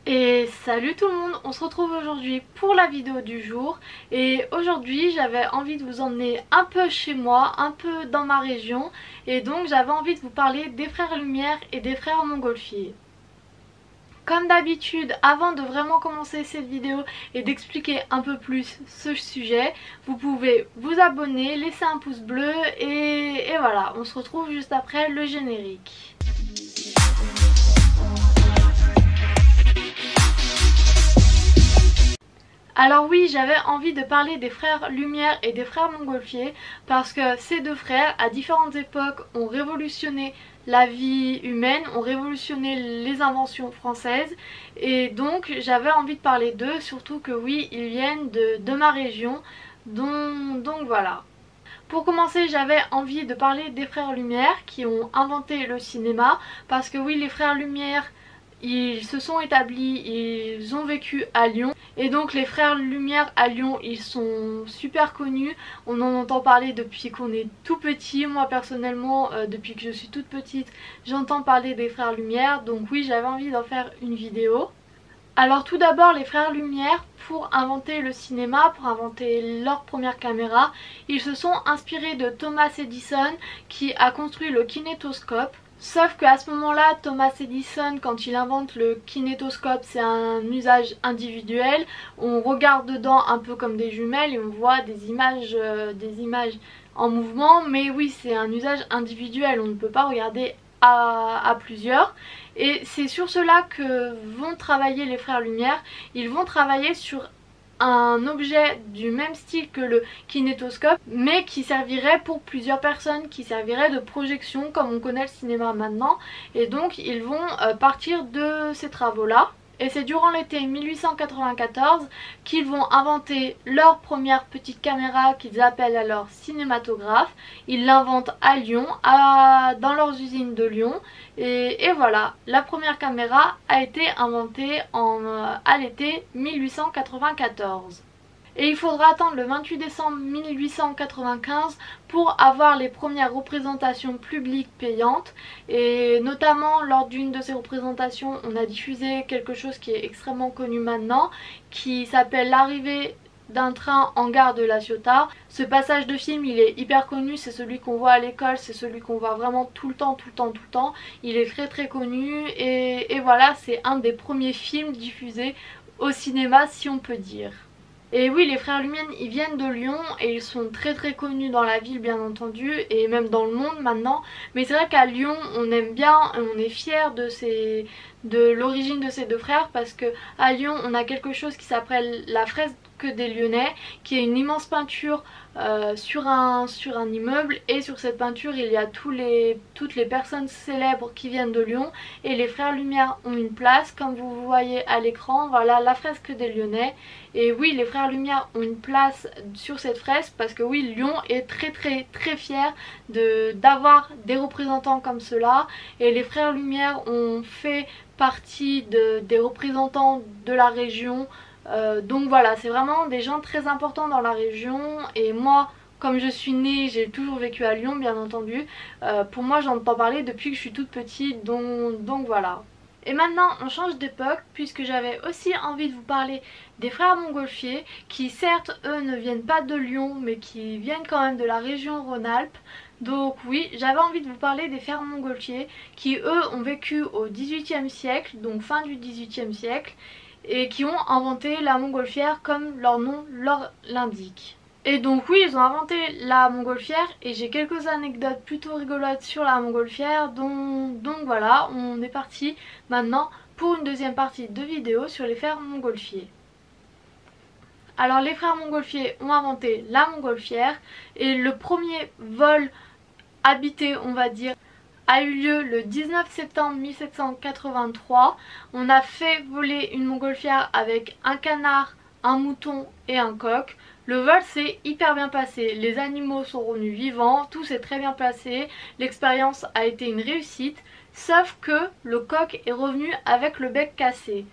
Et salut tout le monde, on se retrouve aujourd'hui pour la vidéo du jour et aujourd'hui j'avais envie de vous emmener un peu chez moi, un peu dans ma région et donc j'avais envie de vous parler des frères Lumière et des frères Montgolfier. Comme d'habitude, avant de vraiment commencer cette vidéo et d'expliquer un peu plus ce sujet, vous pouvez vous abonner, laisser un pouce bleu et voilà, on se retrouve juste après le générique. Alors oui, j'avais envie de parler des frères Lumière et des frères Montgolfier parce que ces deux frères, à différentes époques, ont révolutionné la vie humaine, ont révolutionné les inventions françaises et donc j'avais envie de parler d'eux, surtout que oui, ils viennent de ma région, donc voilà. Pour commencer, j'avais envie de parler des frères Lumière qui ont inventé le cinéma parce que oui, les frères Lumière, ils se sont établis, ils ont vécu à Lyon et donc les frères Lumière à Lyon ils sont super connus, on en entend parler depuis qu'on est tout petit. Moi personnellement depuis que je suis toute petite j'entends parler des frères Lumière, donc oui j'avais envie d'en faire une vidéo. Alors tout d'abord les frères Lumière, pour inventer le cinéma, pour inventer leur première caméra, ils se sont inspirés de Thomas Edison qui a construit le kinétoscope. Sauf qu'à ce moment-là, Thomas Edison, quand il invente le kinétoscope, c'est un usage individuel. On regarde dedans un peu comme des jumelles et on voit des images en mouvement. Mais oui, c'est un usage individuel, on ne peut pas regarder à plusieurs. Et c'est sur cela que vont travailler les frères Lumière. Ils vont travailler sur un objet du même style que le kinétoscope mais qui servirait pour plusieurs personnes, qui servirait de projection comme on connaît le cinéma maintenant, et donc ils vont partir de ces travaux là. Et c'est durant l'été 1894 qu'ils vont inventer leur première petite caméra qu'ils appellent alors cinématographe. Ils l'inventent à Lyon, dans leurs usines de Lyon. Et voilà, la première caméra a été inventée à l'été 1894. Et il faudra attendre le 28 décembre 1895 pour avoir les premières représentations publiques payantes. Et notamment lors d'une de ces représentations, on a diffusé quelque chose qui est extrêmement connu maintenant, qui s'appelle l'arrivée d'un train en gare de La Ciotat. Ce passage de film il est hyper connu, c'est celui qu'on voit à l'école, c'est celui qu'on voit vraiment tout le temps. Il est très connu et voilà, c'est un des premiers films diffusés au cinéma si on peut dire. Et oui, les frères Lumière ils viennent de Lyon et ils sont très connus dans la ville bien entendu et même dans le monde maintenant. Mais c'est vrai qu'à Lyon on aime bien, on est fiers de l'origine de ces deux frères parce que à Lyon on a quelque chose qui s'appelle la fresque des Lyonnais, qui est une immense peinture sur un immeuble, et sur cette peinture il y a toutes les personnes célèbres qui viennent de Lyon et les frères Lumière ont une place comme vous voyez à l'écran. Voilà la fresque des Lyonnais. Et oui, les frères Lumière ont une place sur cette fresque parce que oui, Lyon est très fier d'avoir des représentants comme cela, et les frères Lumière ont fait partie des représentants de la région. Donc voilà, c'est vraiment des gens très importants dans la région. Et moi, comme je suis née, j'ai toujours vécu à Lyon bien entendu, pour moi j'entends parler depuis que je suis toute petite, donc voilà. Et maintenant on change d'époque puisque j'avais aussi envie de vous parler des frères Montgolfier qui certes eux ne viennent pas de Lyon mais qui viennent quand même de la région Rhône-Alpes. Donc oui, j'avais envie de vous parler des frères Montgolfier qui eux ont vécu au XVIIIe siècle, donc fin du XVIIIe siècle, et qui ont inventé la montgolfière comme leur nom l'indique. Et donc oui, ils ont inventé la montgolfière et j'ai quelques anecdotes plutôt rigolotes sur la montgolfière, donc voilà, on est parti maintenant pour une deuxième partie de vidéo sur les frères Montgolfier. Alors les frères Montgolfier ont inventé la montgolfière et le premier vol habité on va dire a eu lieu le 19 septembre 1783. On a fait voler une montgolfière avec un canard, un mouton et un coq. Le vol s'est hyper bien passé, les animaux sont revenus vivants, tout s'est très bien passé, l'expérience a été une réussite, sauf que le coq est revenu avec le bec cassé.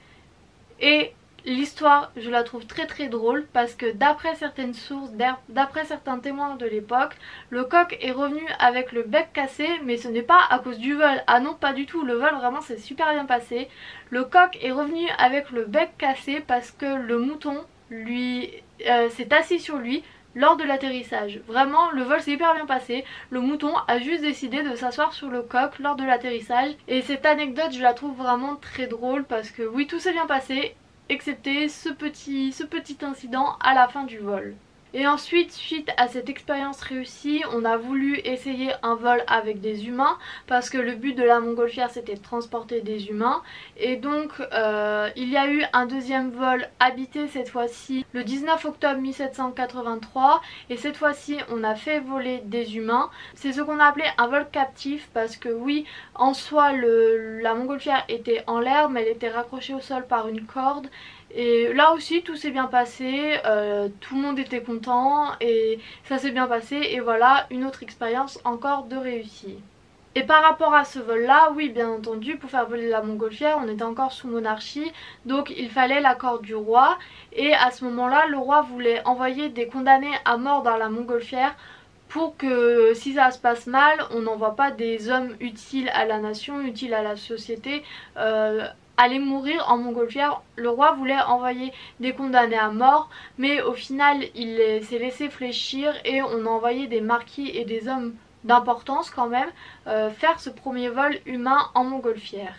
Et L'histoire, je la trouve très drôle parce que d'après certaines sources, d'après certains témoins de l'époque, le coq est revenu avec le bec cassé, mais ce n'est pas à cause du vol. Ah non, pas du tout, le vol vraiment s'est super bien passé. Le coq est revenu avec le bec cassé parce que le mouton lui s'est assis sur lui lors de l'atterrissage. Vraiment, le vol s'est hyper bien passé. Le mouton a juste décidé de s'asseoir sur le coq lors de l'atterrissage. Et cette anecdote, je la trouve vraiment très drôle parce que oui, tout s'est bien passé, excepté ce petit incident à la fin du vol. Et ensuite, suite à cette expérience réussie, on a voulu essayer un vol avec des humains parce que le but de la montgolfière c'était de transporter des humains. Et donc il y a eu un deuxième vol habité cette fois-ci le 19 octobre 1783 et cette fois-ci on a fait voler des humains. C'est ce qu'on a appelé un vol captif parce que oui, en soi la montgolfière était en l'air mais elle était raccrochée au sol par une corde. Et là aussi tout s'est bien passé, tout le monde était content et ça s'est bien passé et voilà une autre expérience encore de réussie. Et par rapport à ce vol là, oui bien entendu pour faire voler la montgolfière on était encore sous monarchie donc il fallait l'accord du roi et à ce moment là le roi voulait envoyer des condamnés à mort dans la montgolfière pour que si ça se passe mal on n'envoie pas des hommes utiles à la nation, utiles à la société aller mourir en montgolfière. Le roi voulait envoyer des condamnés à mort mais au final il s'est laissé fléchir et on a envoyé des marquis et des hommes d'importance quand même faire ce premier vol humain en montgolfière.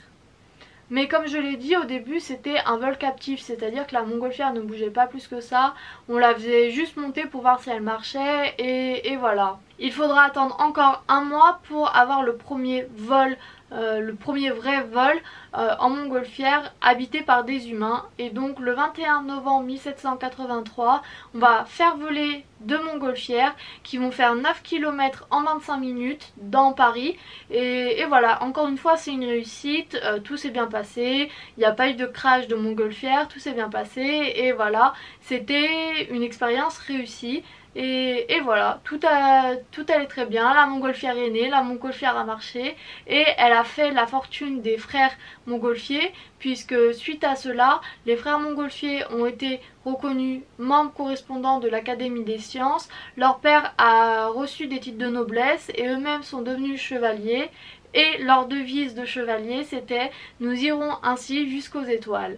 Mais comme je l'ai dit au début c'était un vol captif, c'est à dire que la montgolfière ne bougeait pas plus que ça, on la faisait juste monter pour voir si elle marchait et voilà. Il faudra attendre encore un mois pour avoir le premier vol, le premier vrai vol en montgolfière habité par des humains. Et donc le 21 novembre 1783 on va faire voler deux montgolfières qui vont faire 9 km en 25 minutes dans Paris et voilà, encore une fois c'est une réussite, tout s'est bien passé, il n'y a pas eu de crash de montgolfière, tout s'est bien passé et voilà, c'était une expérience réussie. Et voilà, tout allait très bien, la montgolfière est née, la montgolfière a marché et elle a fait la fortune des frères montgolfiers puisque suite à cela, les frères montgolfiers ont été reconnus membres correspondants de l'Académie des sciences, leur père a reçu des titres de noblesse et eux-mêmes sont devenus chevaliers et leur devise de chevalier c'était « Nous irons ainsi jusqu'aux étoiles ».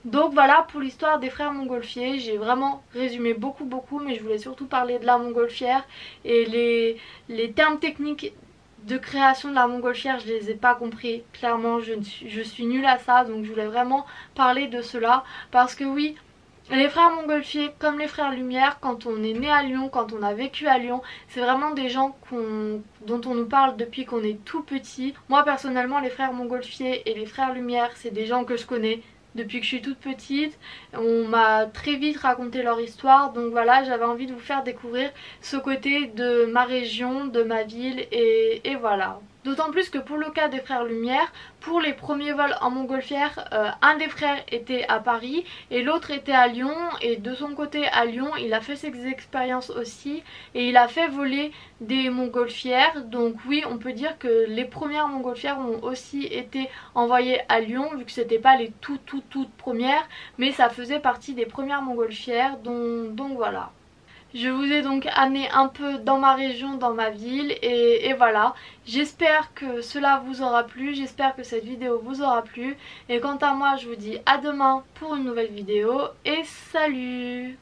Donc voilà pour l'histoire des frères montgolfiers, j'ai vraiment résumé beaucoup mais je voulais surtout parler de la montgolfière et les termes techniques de création de la montgolfière je les ai pas compris, clairement je suis nulle à ça donc je voulais vraiment parler de cela parce que oui, les frères montgolfiers comme les frères Lumière, quand on est né à Lyon, quand on a vécu à Lyon, c'est vraiment des gens dont on nous parle depuis qu'on est tout petit. Moi personnellement les frères montgolfiers et les frères Lumière c'est des gens que je connais depuis que je suis toute petite, on m'a très vite raconté leur histoire donc voilà j'avais envie de vous faire découvrir ce côté de ma région, de ma ville et voilà. D'autant plus que pour le cas des frères Lumière, pour les premiers vols en montgolfière, un des frères était à Paris et l'autre était à Lyon et de son côté à Lyon il a fait ses expériences aussi et il a fait voler des montgolfières donc oui on peut dire que les premières montgolfières ont aussi été envoyées à Lyon vu que c'était pas les toutes premières mais ça faisait partie des premières montgolfières donc voilà. Je vous ai donc amené un peu dans ma région, dans ma ville et voilà. J'espère que cela vous aura plu, j'espère que cette vidéo vous aura plu. Et quant à moi, je vous dis à demain pour une nouvelle vidéo et salut!